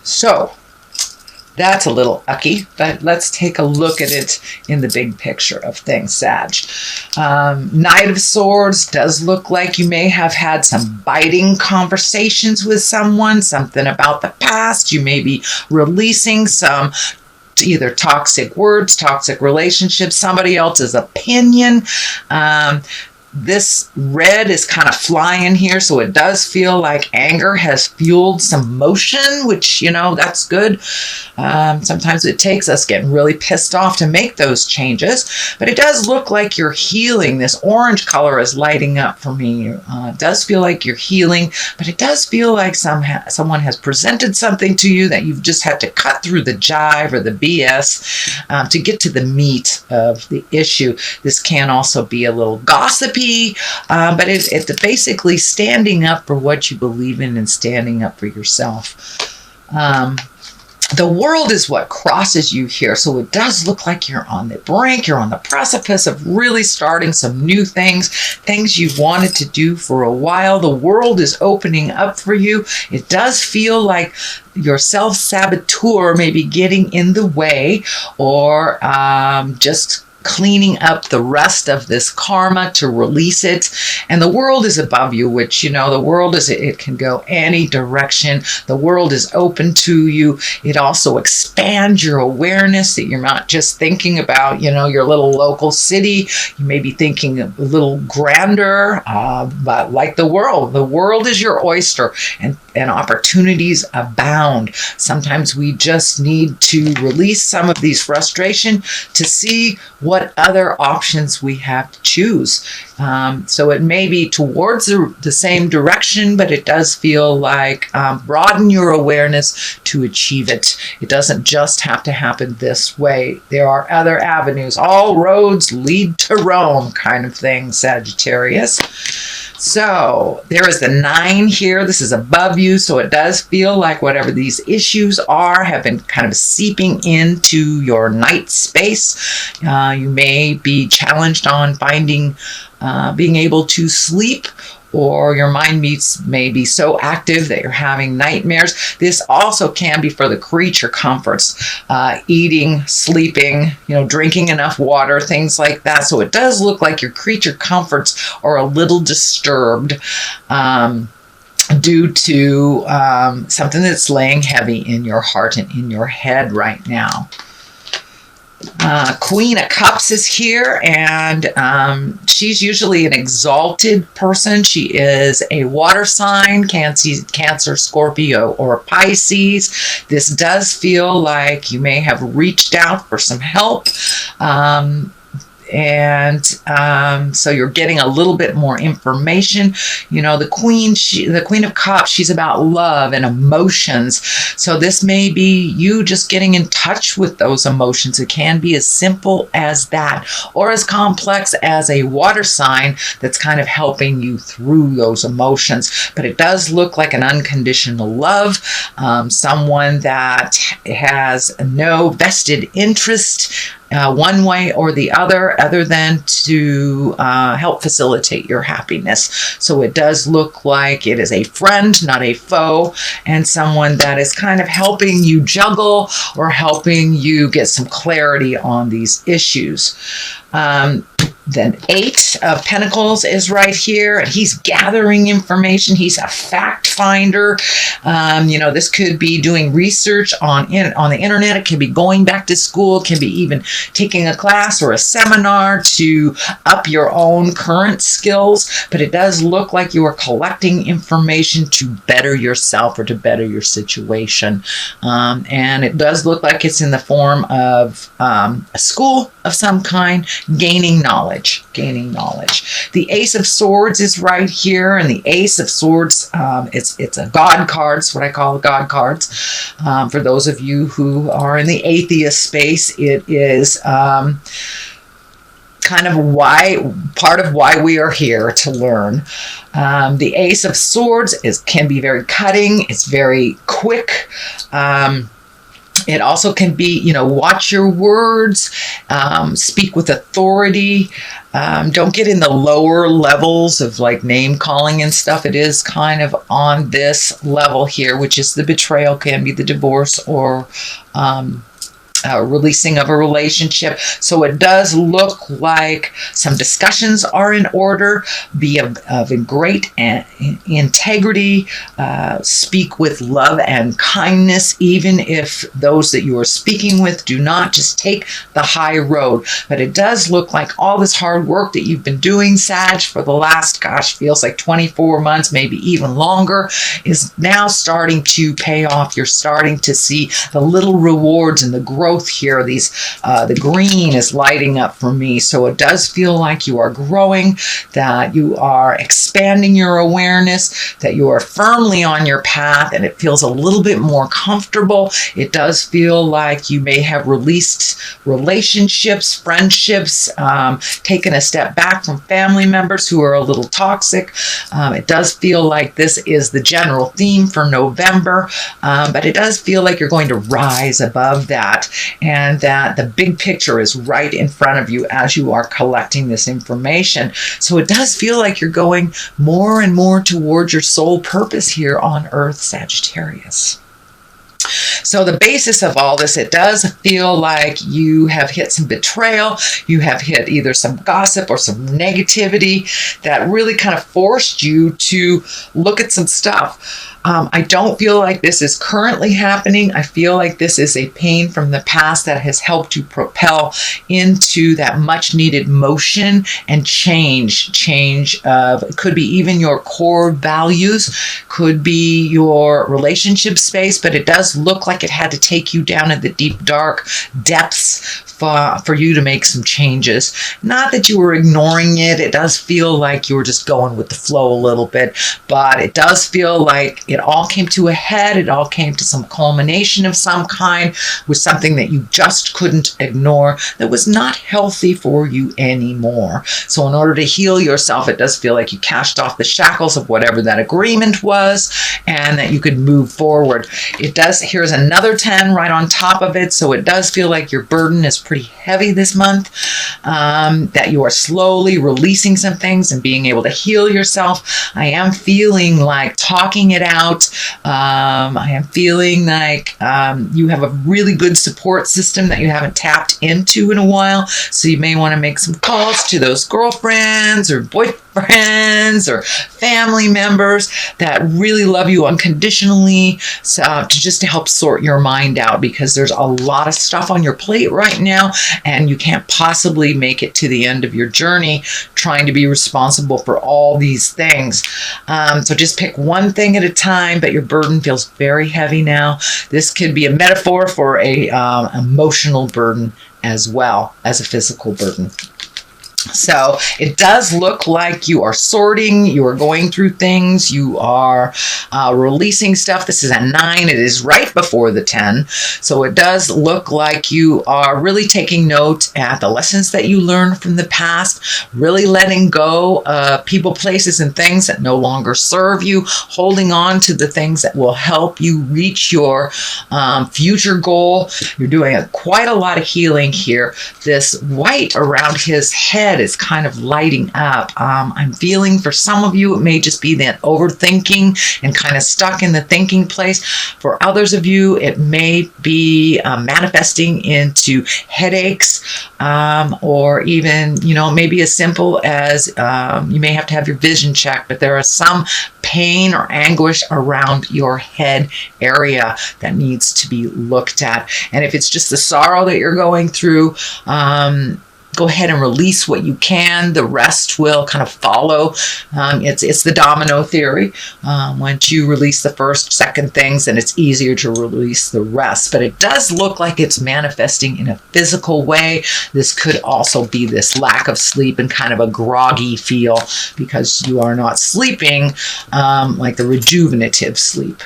So that's a little ucky, but let's take a look at it in the big picture of things, Sag. Knight of Swords does look like you may have had some biting conversations with someone, something about the past. You may be releasing some either toxic words, toxic relationships, somebody else's opinion. This red is kind of flying here, so it does feel like anger has fueled some motion, which, you know, that's good. Sometimes it takes us getting really pissed off to make those changes, but it does look like you're healing. This orange color is lighting up for me. It does feel like you're healing, but it does feel like someone has presented something to you that you've just had to cut through the jive or the BS to get to the meat of the issue. This can also be a little gossipy, but it's basically standing up for what you believe in and standing up for yourself. The world is what crosses you here, so it does look like you're on the brink, you're on the precipice of really starting some new things you've wanted to do for a while. The world is opening up for you. It does feel like your self-saboteur may be getting in the way, or just cleaning up the rest of this karma to release it. And the world is above you, which, you know, the world is, it can go any direction. The world is open to you. It also expands your awareness, that you're not just thinking about, you know, your little local city. You may be thinking a little grander, but like the world is your oyster, and opportunities abound. Sometimes we just need to release some of these frustration to see what other options we have to choose. So it may be towards the same direction, but it does feel like broaden your awareness to achieve it. It doesn't just have to happen this way. There are other avenues. All roads lead to Rome, kind of thing, Sagittarius. So there is the 9 here. This is above you, so it does feel like whatever these issues are have been kind of seeping into your night space. You may be challenged on finding, being able to sleep, or your mind may be so active that you're having nightmares. This also can be for the creature comforts, eating, sleeping, you know, drinking enough water, things like that. So it does look like your creature comforts are a little disturbed due to something that's laying heavy in your heart and in your head right now. Queen of Cups is here, and she's usually an exalted person. She is a water sign, Cancer, Scorpio, or Pisces. This does feel like you may have reached out for some help. So you're getting a little bit more information. You know, the Queen of Cups, she's about love and emotions. So this may be you just getting in touch with those emotions. It can be as simple as that, or as complex as a water sign that's kind of helping you through those emotions. But it does look like an unconditional love, someone that has no vested interest one way or the other than to help facilitate your happiness. So it does look like it is a friend, not a foe, and someone that is kind of helping you juggle or helping you get some clarity on these issues. Then 8 of Pentacles is right here, and he's gathering information. He's a fact finder. You know, this could be doing research on the internet. It can be going back to school. It can be even taking a class or a seminar to up your own current skills. But it does look like you are collecting information to better yourself or to better your situation. And it does look like it's in the form of a school of some kind, gaining knowledge. The Ace of Swords is right here, and the Ace of Swords, it's a God card. It's what I call God cards. For those of you who are in the atheist space, it is kind of part of why we are here to learn. The Ace of Swords can be very cutting. It's very quick. It also can be, watch your words, speak with authority. Don't get in the lower levels of like name calling and stuff. It is kind of on this level here, which is the betrayal, can be the divorce or releasing of a relationship. So it does look like some discussions are in order. Be of great integrity. Speak with love and kindness, even if those that you are speaking with do not. Just take the high road. But it does look like all this hard work that you've been doing, Sag, for the last, feels like 24 months, maybe even longer, is now starting to pay off. You're starting to see the little rewards and the growth here. The green is lighting up for me. So it does feel like you are growing, that you are expanding your awareness, that you are firmly on your path, and it feels a little bit more comfortable. It does feel like you may have released relationships, friendships, taken a step back from family members who are a little toxic. It does feel like this is the general theme for November, but it does feel like you're going to rise above that, and that the big picture is right in front of you as you are collecting this information. So it does feel like you're going more and more towards your soul purpose here on Earth, Sagittarius. So the basis of all this, it does feel like you have hit some betrayal. You have hit either some gossip or some negativity that really kind of forced you to look at some stuff. I don't feel like this is currently happening. I feel like this is a pain from the past that has helped you propel into that much needed motion and change of, it could be even your core values, could be your relationship space, but it does look like it had to take you down in the deep, dark depths for you to make some changes. Not that you were ignoring it. It does feel like you were just going with the flow a little bit, but it does feel like it all came to a head. It all came to some culmination of some kind with something that you just couldn't ignore, that was not healthy for you anymore. So in order to heal yourself, it does feel like you cast off the shackles of whatever that agreement was, and that you could move forward. It does, here's another 10 right on top of it. So it does feel like your burden is pretty heavy this month, that you are slowly releasing some things and being able to heal yourself. I am feeling like talking it out. I am feeling like you have a really good support system that you haven't tapped into in a while. So you may want to make some calls to those girlfriends or boyfriends or family members that really love you unconditionally, to help sort your mind out, because there's a lot of stuff on your plate right now and you can't possibly make it to the end of your journey trying to be responsible for all these things. So just pick one thing at a time, but your burden feels very heavy now. This could be a metaphor for a emotional burden as well as a physical burden. So it does look like you are sorting, you are going through things, you are releasing stuff. This is a 9. It is right before the 10. So it does look like you are really taking note at the lessons that you learned from the past, really letting go of people, places, and things that no longer serve you, holding on to the things that will help you reach your future goal. You're doing quite a lot of healing here. This white around his head is kind of lighting up. I'm feeling for some of you, it may just be that overthinking and kind of stuck in the thinking place. For others of you, it may be manifesting into headaches, or even, maybe as simple as you may have to have your vision checked, but there are some pain or anguish around your head area that needs to be looked at. And if it's just the sorrow that you're going through, go ahead and release what you can. The rest will kind of follow. It's the domino theory. Once you release the first, second things, then it's easier to release the rest. But it does look like it's manifesting in a physical way. This could also be this lack of sleep and kind of a groggy feel because you are not sleeping like the rejuvenative sleep.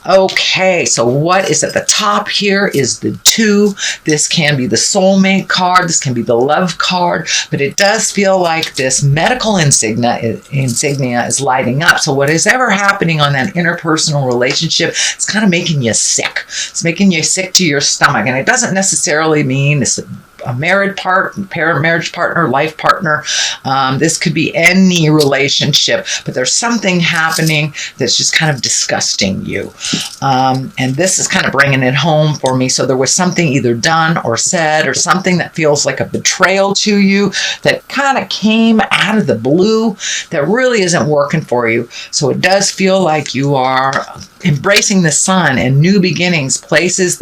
Okay, so what is at the top here is the 2. This can be the soulmate card. This can be the love card, but it does feel like this medical insignia is lighting up. So what is ever happening on that interpersonal relationship, it's kind of making you sick. It's making you sick to your stomach, and it doesn't necessarily mean it's a marriage partner, life partner. This could be any relationship, but there's something happening that's just kind of disgusting you. And this is kind of bringing it home for me. So there was something either done or said or something that feels like a betrayal to you that kind of came out of the blue that really isn't working for you. So it does feel like you are embracing the sun and new beginnings, places,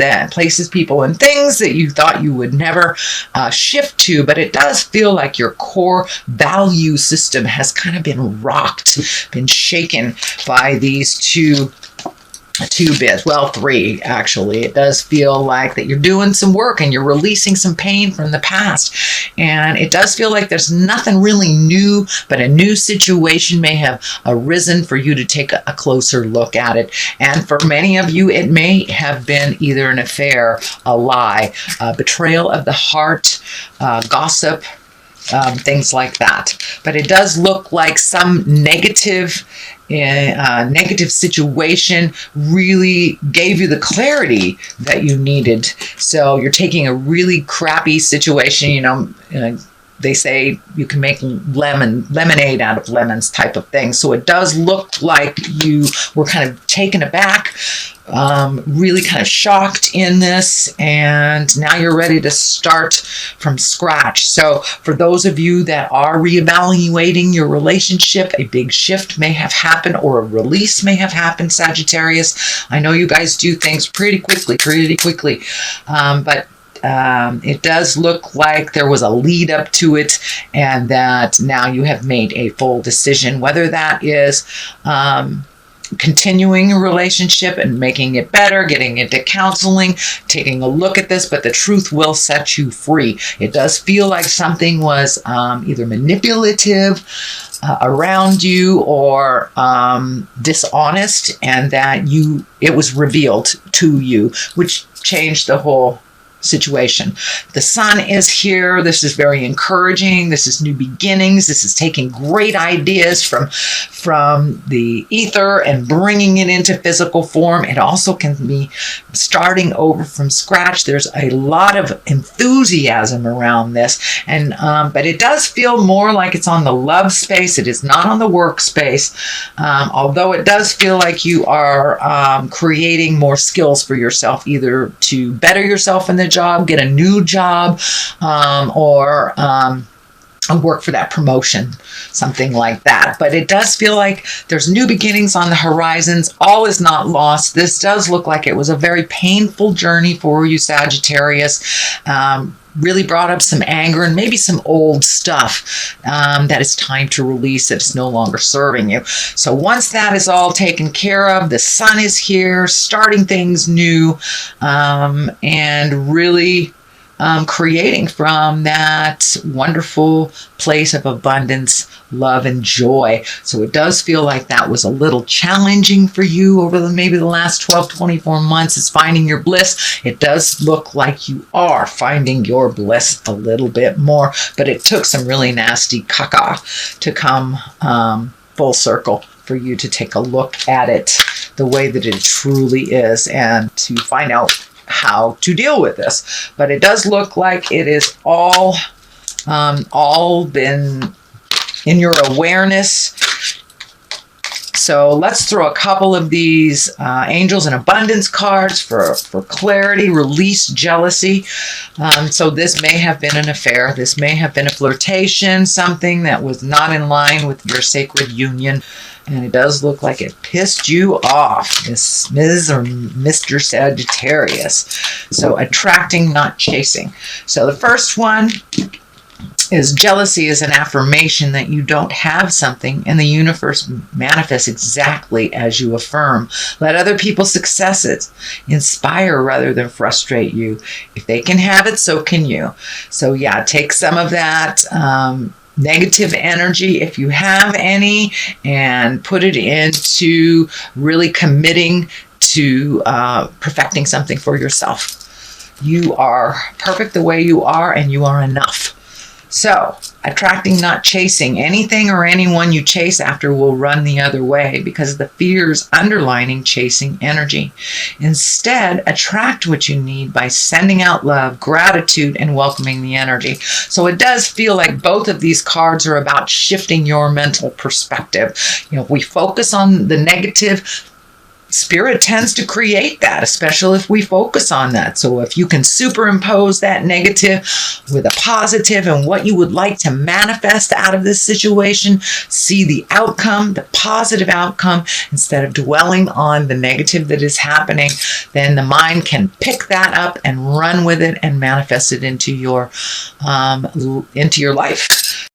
people, and things that you thought you would never shift to, but it does feel like your core value system has kind of been rocked, been shaken by these two bits. Well, 3 actually. It does feel like that you're doing some work and you're releasing some pain from the past, and it does feel like there's nothing really new, but a new situation may have arisen for you to take a closer look at it. And for many of you, it may have been either an affair, a lie, a betrayal of the heart, gossip, things like that. But it does look like some negative situation really gave you the clarity that you needed. So you're taking a really crappy situation, they say you can make lemonade out of lemons type of thing. So it does look like you were kind of taken aback, really kind of shocked in this, and now you're ready to start from scratch. So for those of you that are reevaluating your relationship, a big shift may have happened or a release may have happened, Sagittarius. I know you guys do things pretty quickly, but it does look like there was a lead up to it, and that now you have made a full decision, whether that is continuing a relationship and making it better, getting into counseling, taking a look at this, but the truth will set you free. It does feel like something was either manipulative around you or dishonest, and that it was revealed to you, which changed the whole situation. The sun is here. This is very encouraging. This is new beginnings. This is taking great ideas from the ether and bringing it into physical form. It also can be starting over from scratch. There's a lot of enthusiasm around this, and but it does feel more like it's on the love space. It is not on the work space, although it does feel like you are creating more skills for yourself, either to better yourself in the job, get a new job, or work for that promotion, something like that. But it does feel like there's new beginnings on the horizons. All is not lost. This does look like it was a very painful journey for you, Sagittarius. Really brought up some anger and maybe some old stuff that is time to release, that is no longer serving you. So once that is all taken care of, the sun is here, starting things new, and really creating from that wonderful place of abundance, love, and joy. So it does feel like that was a little challenging for you over maybe the last 12, 24 months, is finding your bliss. It does look like you are finding your bliss a little bit more, but it took some really nasty caca to come full circle for you to take a look at it the way that it truly is, and to find out how to deal with this. But it does look like it is all been in your awareness. So let's throw a couple of these angels and abundance cards for clarity, release jealousy. So this may have been an affair. This may have been a flirtation, something that was not in line with your sacred union. And it does look like it pissed you off, Ms. or Mr. Sagittarius. So attracting, not chasing. So the first one is jealousy is an affirmation that you don't have something, and the universe manifests exactly as you affirm. Let other people's successes inspire rather than frustrate you. If they can have it, so can you. So yeah, take some of that negative energy, if you have any, and put it into really committing to perfecting something for yourself. You are perfect the way you are, and you are enough. So, attracting, not chasing. Anything or anyone you chase after will run the other way because the fears underlining chasing energy. Instead, attract what you need by sending out love, gratitude, and welcoming the energy. So it does feel like both of these cards are about shifting your mental perspective. If we focus on the negative, Spirit tends to create that, especially if we focus on that. So if you can superimpose that negative with a positive and what you would like to manifest out of this situation, see the outcome, the positive outcome, instead of dwelling on the negative that is happening, then the mind can pick that up and run with it and manifest it into your life.